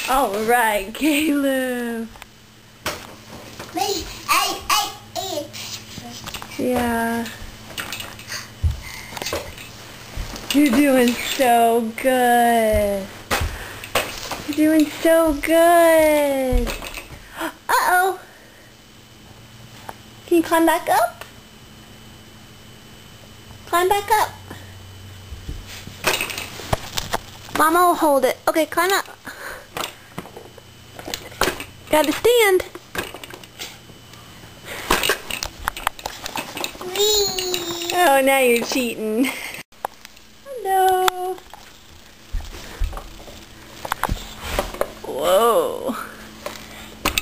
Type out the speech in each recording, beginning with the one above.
All right, Caleb. Yeah. You're doing so good. You're doing so good. Uh-oh. Can you climb back up? Climb back up. Mama will hold it. Okay, climb up. Gotta stand. Oh, now you're cheating. Hello. Whoa.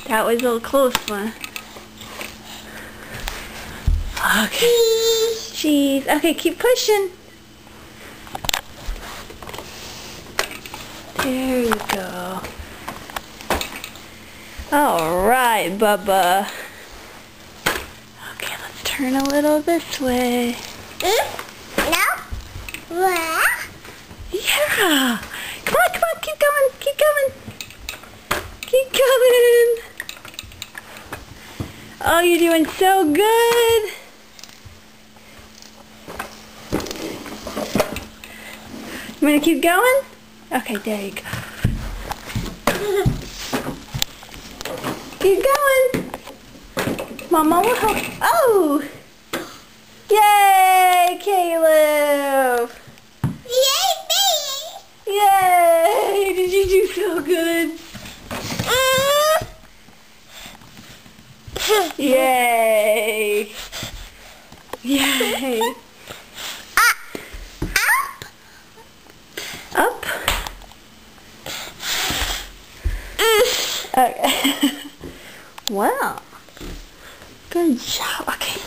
That was a little close one. Okay. Cheese. Okay, keep pushing. There you go. Alright, Bubba. Okay, let's turn a little this way. No? What? Yeah. Come on, keep going, keep going. Keep going. Oh, you're doing so good. You want to keep going? Okay, there you go. Keep going. Mama will help. Oh! Yay, Caleb! Yay, me! Yay! Did you do so good? Yay! Yay! Up? Okay. Wow. Good job. Okay.